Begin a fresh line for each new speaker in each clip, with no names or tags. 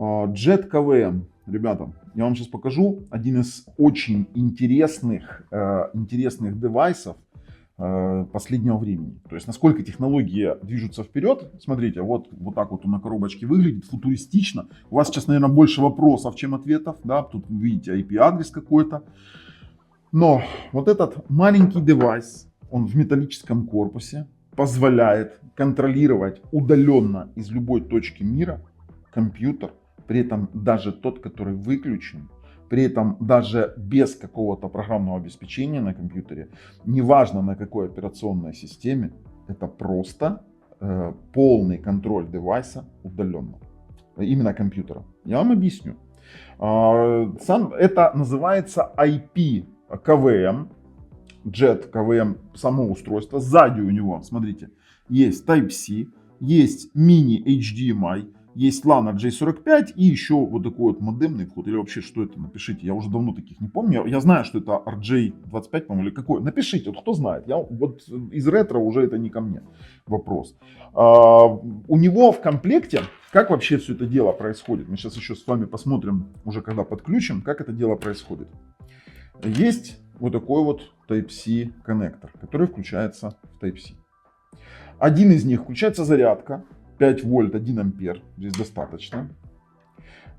Jet KVM. Ребята, я вам сейчас покажу один из очень интересных девайсов последнего времени. То есть насколько технологии движутся вперед. Смотрите, вот так вот он на коробочке выглядит, футуристично. У вас сейчас, наверное, больше вопросов, чем ответов. Да? Тут вы видите IP-адрес какой-то. Но вот этот маленький девайс, он в металлическом корпусе, позволяет контролировать удаленно из любой точки мира компьютер, при этом даже тот, который выключен, при этом даже без какого-то программного обеспечения на компьютере, неважно на какой операционной системе, это просто полный контроль девайса удаленно, именно компьютера. Я вам объясню. Это называется IP KVM, Jet KVM, само устройство. Сзади у него, смотрите, есть Type-C, есть мини HDMI, есть LAN RJ45 и еще вот такой вот модемный вход. Или вообще, что это? Напишите. Я уже давно таких не помню. Я знаю, что это RJ25, по-моему, или какой. Напишите, вот кто знает. Вот из ретро уже это не ко мне вопрос. У него в комплекте, как вообще все это дело происходит? Мы сейчас еще с вами посмотрим, уже когда подключим, как это дело происходит. Есть вот такой вот Type-C коннектор, который включается в Type-C. Один из них включается зарядка. 5 вольт, 1 ампер, здесь достаточно.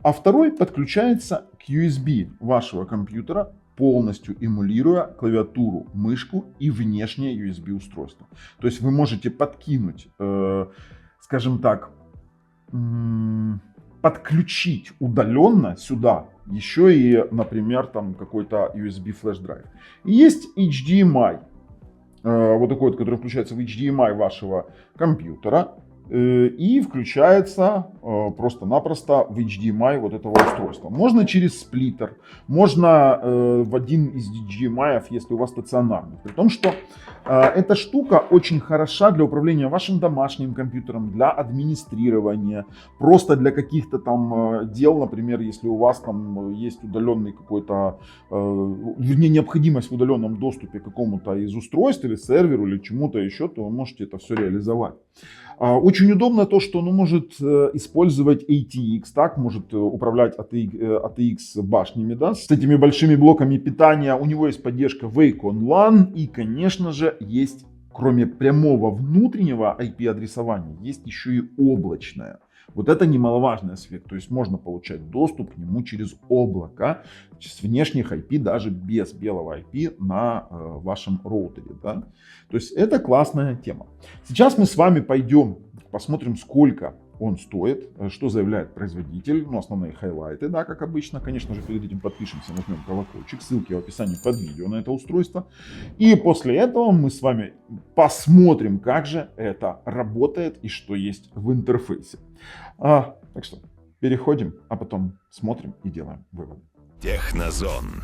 А второй подключается к USB вашего компьютера, полностью эмулируя клавиатуру, мышку и внешнее USB устройство. То есть вы можете подкинуть, скажем так, подключить удаленно сюда еще и, например, там какой-то USB флеш-драйв. И есть HDMI, вот такой вот, который включается в HDMI вашего компьютера. И включается просто-напросто в HDMI вот этого устройства. Можно через сплиттер, можно в один из HDMI, если у вас стационарный. При том, что эта штука очень хороша для управления вашим домашним компьютером, для администрирования, просто для каких-то там дел, например, если у вас там есть удаленный какой-то, вернее, необходимость в удаленном доступе к какому-то из устройств или серверу или чему-то еще, то вы можете это все реализовать. Очень удобно то, что он может использовать ATX, так, может управлять ATX башнями, да, с этими большими блоками питания. У него есть поддержка Wacom LAN и, конечно же, есть, кроме прямого внутреннего IP-адресования, есть еще и облачное. Вот это немаловажный аспект, то есть можно получать доступ к нему через облако, с внешних IP, даже без белого IP на вашем роутере. Да? То есть это классная тема. Сейчас мы с вами пойдем, посмотрим, сколько он стоит, что заявляет производитель, ну, основные хайлайты, да, как обычно. Конечно же, перед этим подпишемся, нажмем колокольчик, ссылки в описании под видео на это устройство. И после этого мы с вами посмотрим, как же это работает и что есть в интерфейсе. Так что переходим, а потом смотрим и делаем выводы.
Технозон.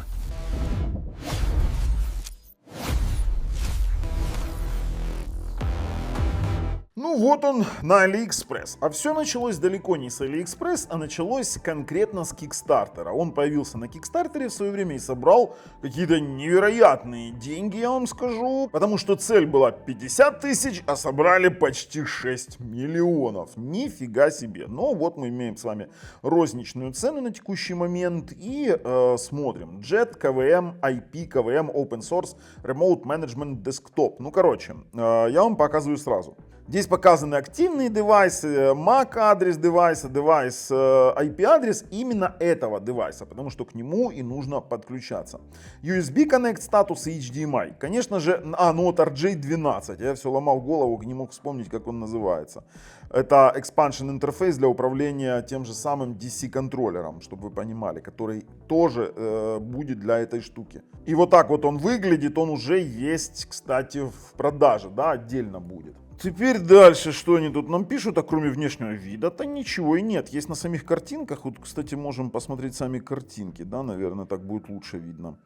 Ну вот он на AliExpress. А все началось далеко не с AliExpress, а началось конкретно с Kickstarter. Он появился на Kickstarter в свое время и собрал какие-то невероятные деньги, я вам скажу. Потому что цель была 50 тысяч, а собрали почти 6 миллионов. Нифига себе. Но вот мы имеем с вами розничную цену на текущий момент и смотрим. Jet KVM, IP KVM, Open Source, Remote Management Desktop. Ну короче, я вам показываю сразу. Здесь показаны активные девайсы, MAC-адрес девайса, девайс, IP-адрес именно этого девайса, потому что к нему и нужно подключаться. USB Connect статус и HDMI. Конечно же, ну вот RJ12, я все ломал голову, не мог вспомнить, как он называется. Это expansion интерфейс для управления тем же самым DC-контроллером, чтобы вы понимали, который тоже будет для этой штуки. И вот так вот он выглядит, он уже есть, кстати, в продаже, да, отдельно будет. Теперь дальше, что они тут нам пишут, а кроме внешнего вида-то ничего и нет. Есть на самих картинках, вот, кстати, можем посмотреть сами картинки, да, наверное, так будет лучше видно.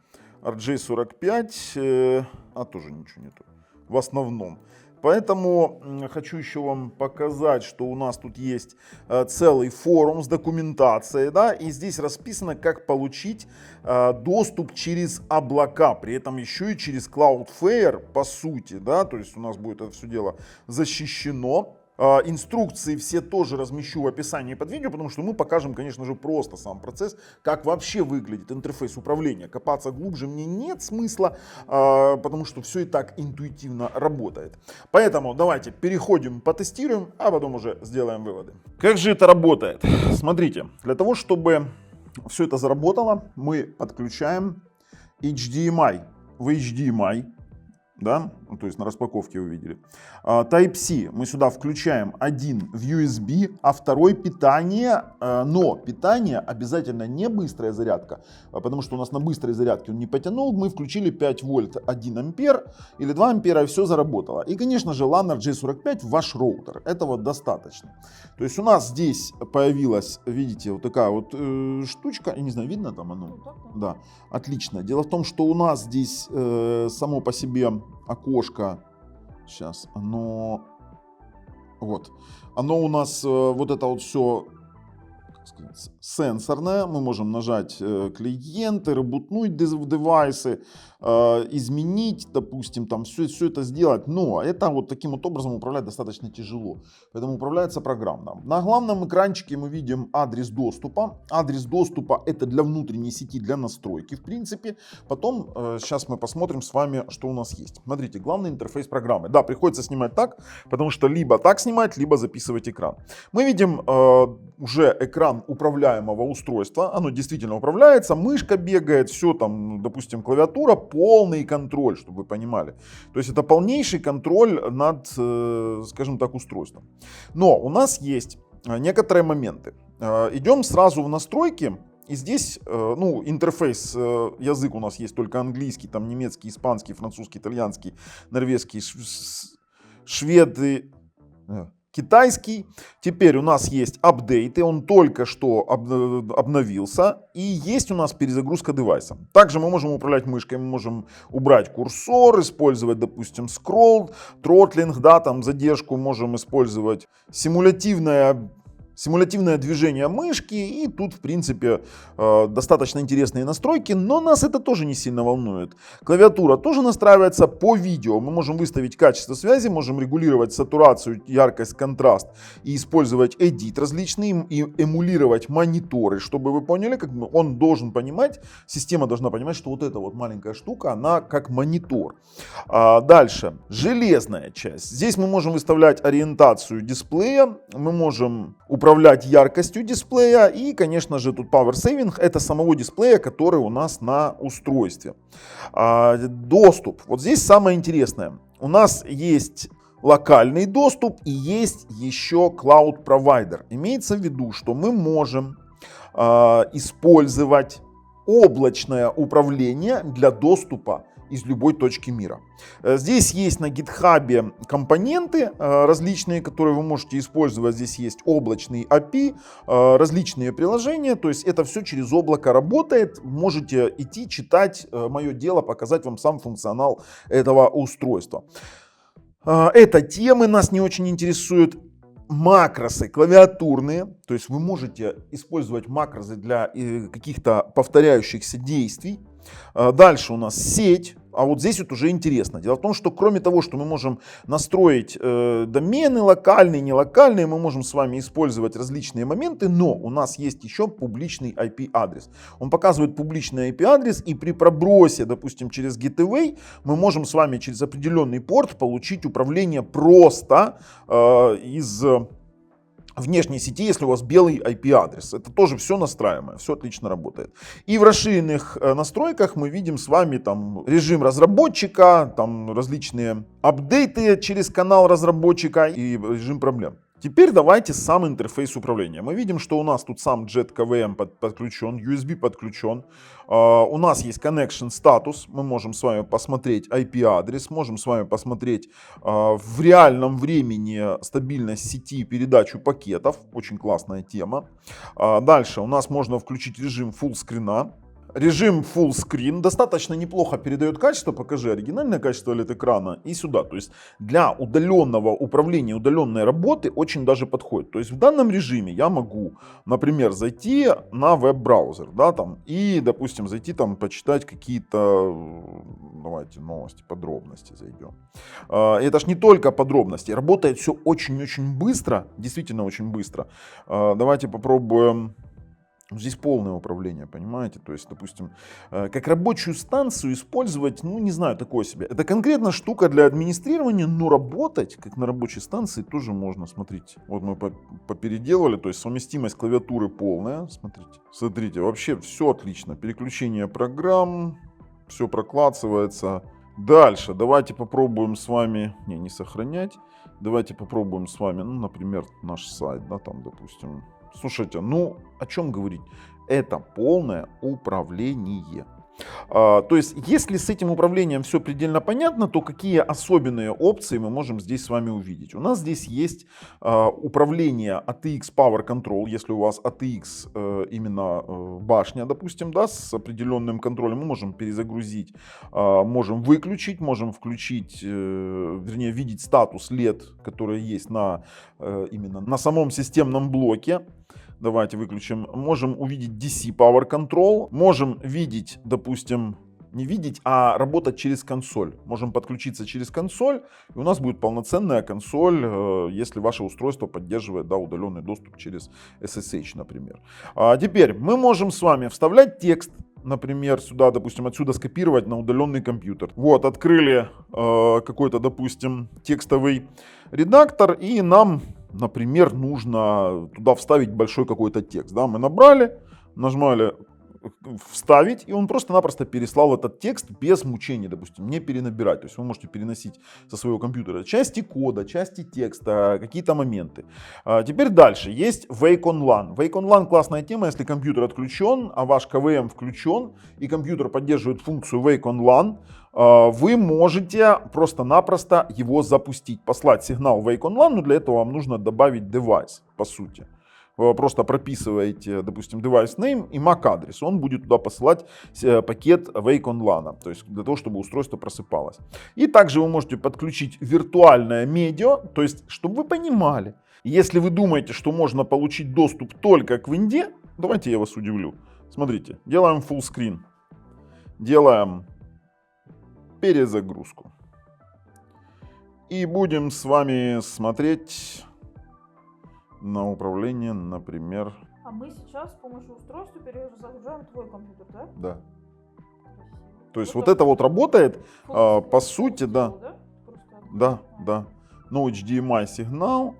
RJ45, тоже ничего нету, в основном. Поэтому хочу еще вам показать, что у нас тут есть целый форум с документацией, да, и здесь расписано, как получить доступ через облака, при этом еще и через Cloudflare, по сути, да, то есть у нас будет это все дело защищено. Инструкции все тоже размещу в описании под видео, потому что мы покажем, конечно же, просто сам процесс, как вообще выглядит интерфейс управления. Копаться глубже мне нет смысла, потому что все и так интуитивно работает. Поэтому давайте переходим, потестируем, а потом уже сделаем выводы. Как же это работает? Смотрите, для того, чтобы все это заработало, мы подключаем HDMI в HDMI, да, то есть на распаковке вы видели. Type-C мы сюда включаем один в USB, а второй питание, но питание обязательно не быстрая зарядка, потому что у нас на быстрой зарядке он не потянул, мы включили 5 вольт 1 ампер или 2 ампера и все заработало. И конечно же LAN RJ45 в ваш роутер, этого достаточно. То есть у нас здесь появилась, видите, вот такая вот штучка, я не знаю, видно там оно? Да, отлично. Дело в том, что у нас здесь само по себе окошко, сейчас, оно у нас вот это вот все, как сказать, сенсорное, мы можем нажать клиенты, ребутнуть девайсы, изменить, допустим, там все это сделать, но это вот таким вот образом управлять достаточно тяжело, поэтому управляется программно. На главном экранчике мы видим адрес доступа. Адрес доступа это для внутренней сети, для настройки, в принципе. Потом, сейчас мы посмотрим с вами, что у нас есть. Смотрите, главный интерфейс программы. Да, приходится снимать так, потому что либо так снимать, либо записывать экран. Мы видим уже экран управляемого устройства, оно действительно управляется, мышка бегает, все там, допустим, клавиатура, полный контроль, чтобы вы понимали. То есть это полнейший контроль над, скажем так, устройством. Но у нас есть некоторые моменты. Идем сразу в настройки. И здесь, ну, интерфейс, язык у нас есть только английский, там немецкий, испанский, французский, итальянский, норвежский, шведы, китайский. Теперь у нас есть апдейты, он только что обновился. И есть у нас перезагрузка девайса. Также мы можем управлять мышкой, мы можем убрать курсор, использовать, допустим, скролл, тротлинг, да, там задержку, можем использовать симулятивное движение мышки, и тут, в принципе, достаточно интересные настройки, но нас это тоже не сильно волнует. Клавиатура тоже настраивается по видео. Мы можем выставить качество связи, можем регулировать сатурацию, яркость, контраст и использовать эдит различные, и эмулировать мониторы, чтобы вы поняли, как он должен понимать, система должна понимать, что вот эта вот маленькая штука, она как монитор. Дальше, железная часть. Здесь мы можем выставлять ориентацию дисплея, мы можем управлять яркостью дисплея и, конечно же, тут Power Saving, это самого дисплея, который у нас на устройстве. Доступ. Вот здесь самое интересное. У нас есть локальный доступ и есть еще Cloud Provider. Имеется в виду, что мы можем использовать облачное управление для доступа из любой точки мира. Здесь есть на GitHub компоненты различные, которые вы можете использовать. Здесь есть облачный API, различные приложения. То есть это все через облако работает. Можете идти, читать. Мое дело показать вам сам функционал этого устройства. Это темы нас не очень интересуют. Макросы клавиатурные, то есть вы можете использовать макросы для каких-то повторяющихся действий. Дальше у нас сеть, а вот здесь вот уже интересно. Дело в том, что кроме того, что мы можем настроить домены локальные, нелокальные, мы можем с вами использовать различные моменты, но у нас есть еще публичный IP-адрес. Он показывает публичный IP-адрес, и при пробросе, допустим, через Gateway, мы можем с вами через определенный порт получить управление просто из внешней сети, если у вас белый IP-адрес. Это тоже все настраиваемое, все отлично работает. И в расширенных настройках мы видим с вами там режим разработчика, там различные апдейты через канал разработчика и режим проблем. Теперь давайте сам интерфейс управления. Мы видим, что у нас тут сам Jet KVM подключен, USB подключен. У нас есть connection status. Мы можем с вами посмотреть IP-адрес, можем с вами посмотреть в реальном времени стабильность сети и передачу пакетов. Очень классная тема. Дальше у нас можно включить режим full screen. Режим Full Screen достаточно неплохо передает качество. Покажи оригинальное качество LED-экрана и сюда. То есть для удаленного управления, удаленной работы очень даже подходит. То есть в данном режиме я могу, например, зайти на веб-браузер, да, там, и, допустим, зайти там почитать какие-то, давайте, новости, подробности зайдем. Это ж не только подробности. Работает все очень-очень быстро, действительно очень быстро. Давайте попробуем. Здесь полное управление, понимаете? То есть, допустим, как рабочую станцию использовать, ну, не знаю, такое себе. Это конкретно штука для администрирования, но работать, как на рабочей станции, тоже можно. Смотрите, вот мы попеределали, то есть совместимость клавиатуры полная. Смотрите, вообще все отлично. Переключение программ, все проклацывается. Дальше, давайте попробуем с вами, не сохранять. Давайте попробуем с вами, ну, например, наш сайт, да, там, допустим. Слушайте, ну о чем говорить? Это полное управление. То есть, если с этим управлением все предельно понятно, то какие особенные опции мы можем здесь с вами увидеть? У нас здесь есть управление ATX Power Control, если у вас ATX именно башня, допустим, да, с определенным контролем, мы можем перезагрузить, можем выключить, можем включить, вернее, видеть статус LED, который есть именно на самом системном блоке. Давайте выключим. Можем увидеть DC Power Control. Можем видеть, допустим, не видеть, а работать через консоль. Можем подключиться через консоль, и у нас будет полноценная консоль, если ваше устройство поддерживает, да, удаленный доступ через SSH, например. А теперь мы можем с вами вставлять текст, например, сюда, допустим, отсюда скопировать на удаленный компьютер. Вот, открыли какой-то, допустим, текстовый редактор, и нам, например, нужно туда вставить большой какой-то текст. Да? Мы набрали, нажимали вставить, и он просто-напросто переслал этот текст без мучений, допустим, не перенабирать. То есть вы можете переносить со своего компьютера части кода, части текста, какие-то моменты. Теперь дальше. Есть Wake on LAN. Wake on LAN классная тема, если компьютер отключен, а ваш КВМ включен, и компьютер поддерживает функцию Wake on LAN, вы можете просто-напросто его запустить, послать сигнал Wake on LAN, но для этого вам нужно добавить девайс, по сути. Вы просто прописываете, допустим, device name и MAC адрес. Он будет туда посылать пакет Wake on LAN, то есть для того, чтобы устройство просыпалось. И также вы можете подключить виртуальное медиа, то есть, чтобы вы понимали, если вы думаете, что можно получить доступ только к винде, давайте я вас удивлю. Смотрите, делаем full screen, делаем перезагрузку. И будем с вами смотреть на управление, например.
А мы сейчас с помощью устройства перезагружаем твой компьютер, да?
Да.
Красиво.
То есть вот это вот работает, по
Full
сути,
screen,
да.
Просто-
Да. No HDMI сигнал.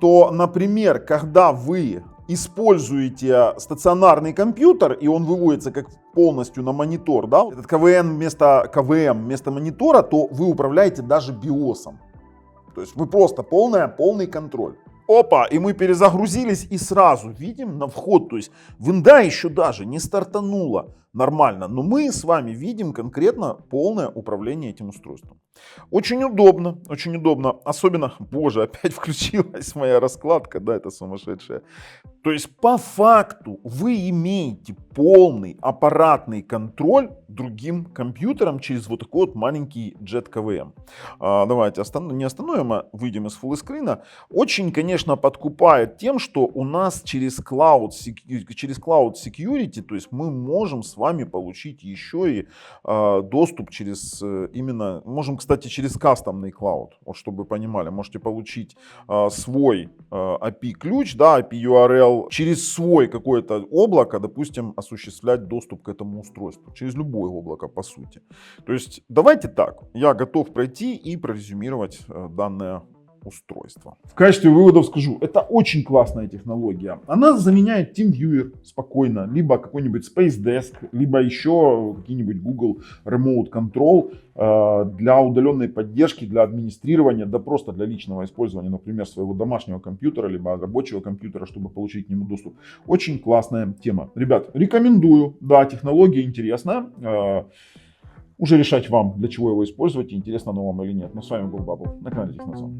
То, например, когда вы используете стационарный компьютер, и он выводится как полностью на монитор, да, этот КВМ вместо монитора, то вы управляете даже биосом. То есть вы просто полный контроль. Опа, и мы перезагрузились и сразу видим на вход, то есть винда еще даже не стартанула нормально, но мы с вами видим конкретно полное управление этим устройством. Очень удобно, особенно, боже, опять включилась моя раскладка, да, это сумасшедшая. То есть по факту вы имеете полный аппаратный контроль другим компьютером через вот такой вот маленький Jet KVM. Давайте не остановим, а выйдем из фуллскрина. Очень, конечно, подкупает тем, что у нас через Cloud Security, то есть мы можем с вами получить еще и доступ через именно, можем, кстати, через кастомный Cloud, вот чтобы вы понимали, можете получить свой API-ключ, да, API-URL, через свой какое-то облако, допустим, осуществлять доступ к этому устройству. Через любое облако, по сути. То есть, давайте так. Я готов пройти и прорезюмировать данное устройство. В качестве выводов скажу, это очень классная технология. Она заменяет TeamViewer спокойно, либо какой-нибудь Space Desk, либо еще какие-нибудь Google Remote Control для удаленной поддержки, для администрирования, да просто для личного использования, например, своего домашнего компьютера, либо рабочего компьютера, чтобы получить к нему доступ. Очень классная тема. Ребят, рекомендую. Да, технология интересная. Уже решать вам, для чего его использовать, интересно оно вам или нет. Но с вами был Бабл на канале Технозон.